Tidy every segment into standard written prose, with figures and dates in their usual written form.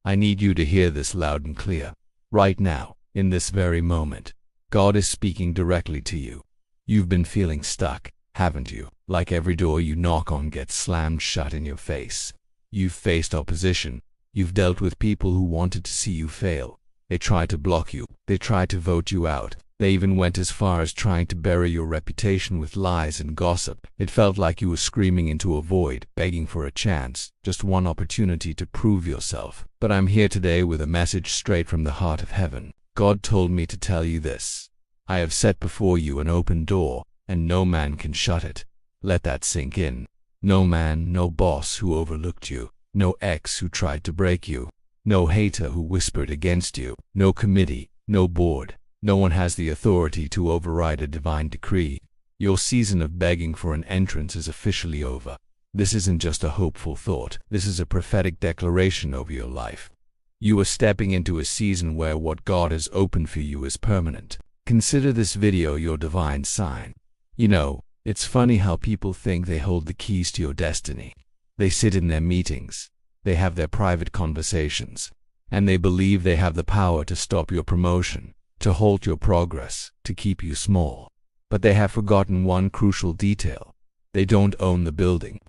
I need you to hear this loud and clear. Right now, in this very moment, God is speaking directly to you. You've been feeling stuck, haven't you? Like every door you knock on gets slammed shut in your face. You've faced opposition. You've dealt with people who wanted to see you fail. They tried to block you. They tried to vote you out. They even went as far as trying to bury your reputation with lies and gossip. It felt like you were screaming into a void, begging for a chance, just one opportunity to prove yourself. But I'm here today with a message straight from the heart of heaven. God told me to tell you this. I have set before you an open door, and no man can shut it. Let that sink in. No man, no boss who overlooked you, no ex who tried to break you, no hater who whispered against you, no committee, no board. No one has the authority to override a divine decree. Your season of begging for an entrance is officially over. This isn't just a hopeful thought. This is a prophetic declaration over your life. You are stepping into a season where what God has opened for you is permanent. Consider this video your divine sign. You know, it's funny how people think they hold the keys to your destiny. They sit in their meetings. They have their private conversations. And they believe they have the power to stop your promotion, to halt your progress, to keep you small. But they have forgotten one crucial detail. They don't own the building.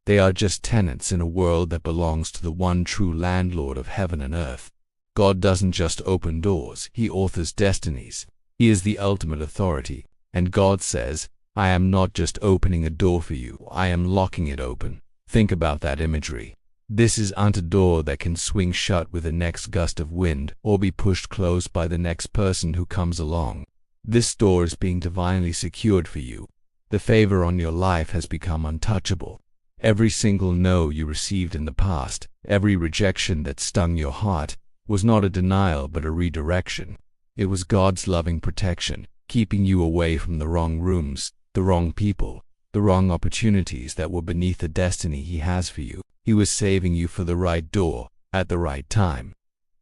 They are just tenants in a world that belongs to the one true landlord of heaven and earth. God doesn't just open doors, He authors destinies. He is the ultimate authority. And God says, I am not just opening a door for you, I am locking it open. Think about that imagery. This isn't a door that can swing shut with the next gust of wind or be pushed closed by the next person who comes along. This door is being divinely secured for you. The favor on your life has become untouchable. Every single no you received in the past, every rejection that stung your heart, was not a denial but a redirection. It was God's loving protection, keeping you away from the wrong rooms, the wrong people, the wrong opportunities that were beneath the destiny He has for you. He was saving you for the right door, at the right time.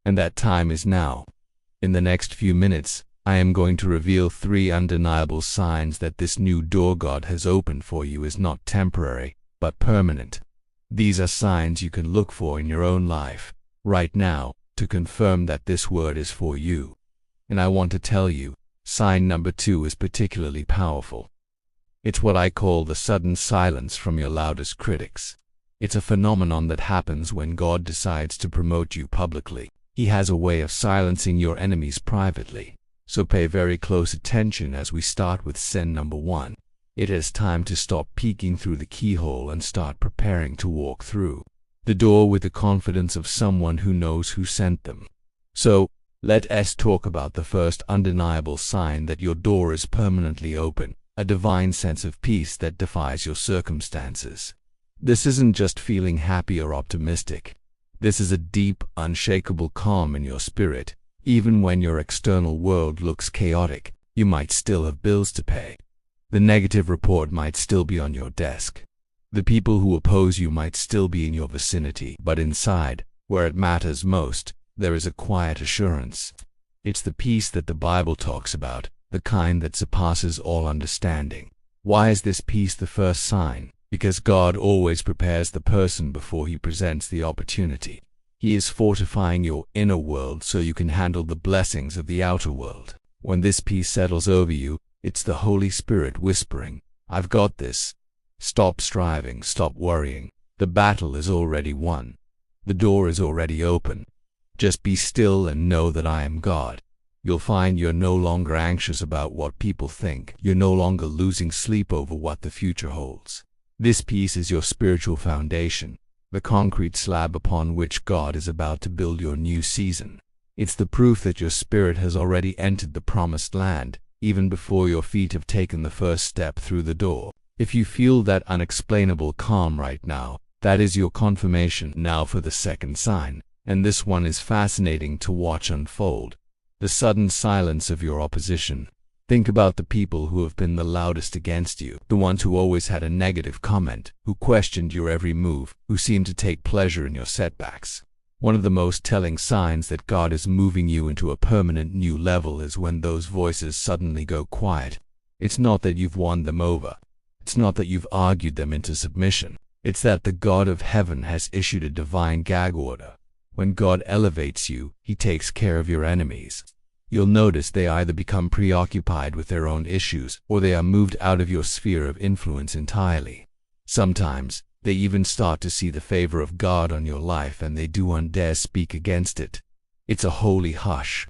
And that time is now. In the next few minutes, I am going to reveal 3 undeniable signs that this new door God has opened for you is not temporary, but permanent. These are signs you can look for in your own life, right now, to confirm that this word is for you. And I want to tell you, sign number 2 is particularly powerful. It's what I call the sudden silence from your loudest critics. It's a phenomenon that happens when God decides to promote you publicly. He has a way of silencing your enemies privately. So pay very close attention as we start with sin number 1. It is time to stop peeking through the keyhole and start preparing to walk through the door with the confidence of someone who knows who sent them. So, let us talk about the first undeniable sign that your door is permanently open, a divine sense of peace that defies your circumstances. This isn't just feeling happy or optimistic. This is a deep, unshakable calm in your spirit. Even when your external world looks chaotic, you might still have bills to pay. The negative report might still be on your desk. The people who oppose you might still be in your vicinity. But inside, where it matters most, there is a quiet assurance. It's the peace that the Bible talks about, the kind that surpasses all understanding. Why is this peace the first sign? Because God always prepares the person before He presents the opportunity. He is fortifying your inner world so you can handle the blessings of the outer world. When this peace settles over you, it's the Holy Spirit whispering, I've got this. Stop striving, stop worrying. The battle is already won. The door is already open. Just be still and know that I am God. You'll find you're no longer anxious about what people think. You're no longer losing sleep over what the future holds. This peace is your spiritual foundation, the concrete slab upon which God is about to build your new season. It's the proof that your spirit has already entered the promised land, even before your feet have taken the first step through the door. If you feel that unexplainable calm right now, that is your confirmation. Now for the second sign, and this one is fascinating to watch unfold. The sudden silence of your opposition. Think about the people who have been the loudest against you, the ones who always had a negative comment, who questioned your every move, who seemed to take pleasure in your setbacks. One of the most telling signs that God is moving you into a permanent new level is when those voices suddenly go quiet. It's not that you've won them over. It's not that you've argued them into submission. It's that the God of heaven has issued a divine gag order. When God elevates you, He takes care of your enemies. You'll notice they either become preoccupied with their own issues or they are moved out of your sphere of influence entirely. Sometimes, they even start to see the favor of God on your life and they don't dare speak against it. It's a holy hush.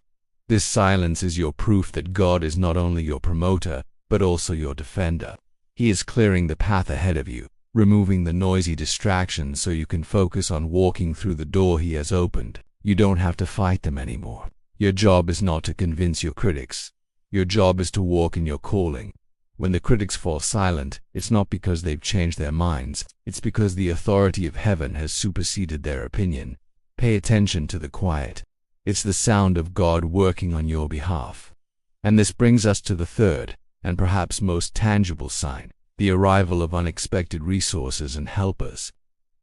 This silence is your proof that God is not only your promoter, but also your defender. He is clearing the path ahead of you, removing the noisy distractions so you can focus on walking through the door He has opened. You don't have to fight them anymore. Your job is not to convince your critics. Your job is to walk in your calling. When the critics fall silent, it's not because they've changed their minds, it's because the authority of heaven has superseded their opinion. Pay attention to the quiet. It's the sound of God working on your behalf. And this brings us to the third, and perhaps most tangible sign, the arrival of unexpected resources and helpers.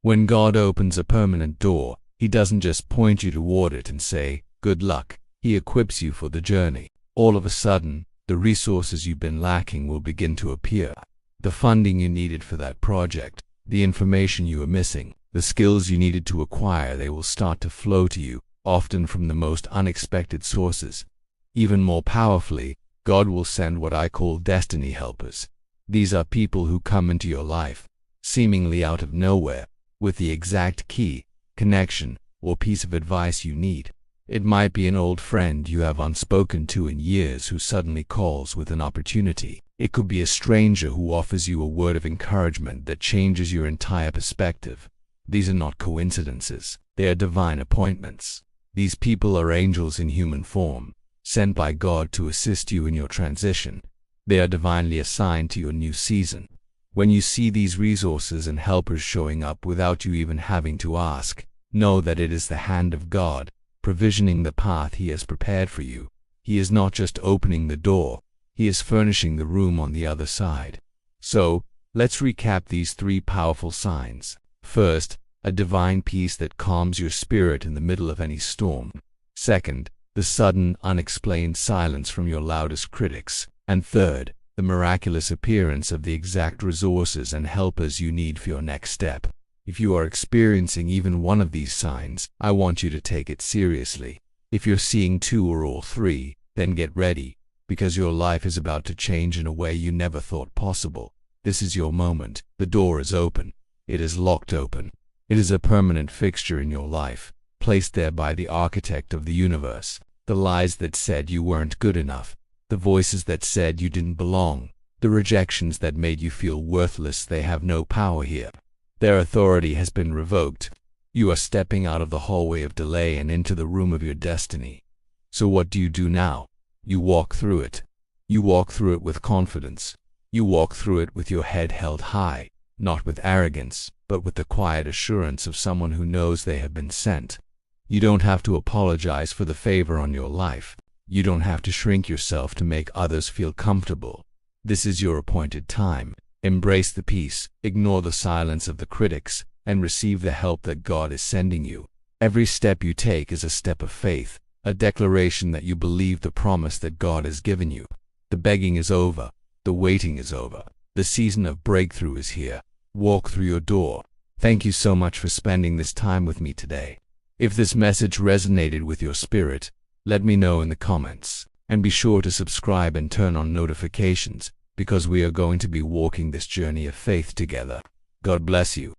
When God opens a permanent door, He doesn't just point you toward it and say, "Good luck." He equips you for the journey. All of a sudden, the resources you've been lacking will begin to appear. The funding you needed for that project, the information you were missing, the skills you needed to acquire, they will start to flow to you, often from the most unexpected sources. Even more powerfully, God will send what I call destiny helpers. These are people who come into your life, seemingly out of nowhere, with the exact key, connection, or piece of advice you need. It might be an old friend you have unspoken to in years who suddenly calls with an opportunity. It could be a stranger who offers you a word of encouragement that changes your entire perspective. These are not coincidences. They are divine appointments. These people are angels in human form, sent by God to assist you in your transition. They are divinely assigned to your new season. When you see these resources and helpers showing up without you even having to ask, know that it is the hand of God, provisioning the path He has prepared for you. He is not just opening the door, He is furnishing the room on the other side. So, let's recap these three powerful signs. First, a divine peace that calms your spirit in the middle of any storm. Second, the sudden, unexplained silence from your loudest critics. And third, the miraculous appearance of the exact resources and helpers you need for your next step. If you are experiencing even one of these signs, I want you to take it seriously. If you're seeing two or all three, then get ready, because your life is about to change in a way you never thought possible. This is your moment. The door is open. It is locked open. It is a permanent fixture in your life, placed there by the architect of the universe. The lies that said you weren't good enough, the voices that said you didn't belong, the rejections that made you feel worthless, they have no power here. Their authority has been revoked. You are stepping out of the hallway of delay and into the room of your destiny. So what do you do now? You walk through it. You walk through it with confidence. You walk through it with your head held high, not with arrogance, but with the quiet assurance of someone who knows they have been sent. You don't have to apologize for the favor on your life. You don't have to shrink yourself to make others feel comfortable. This is your appointed time. Embrace the peace, ignore the silence of the critics, and receive the help that God is sending you. Every step you take is a step of faith, a declaration that you believe the promise that God has given you. The begging is over. The waiting is over. The season of breakthrough is here. Walk through your door. Thank you so much for spending this time with me today. If this message resonated with your spirit, let me know in the comments. And be sure to subscribe and turn on notifications, because we are going to be walking this journey of faith together. God bless you.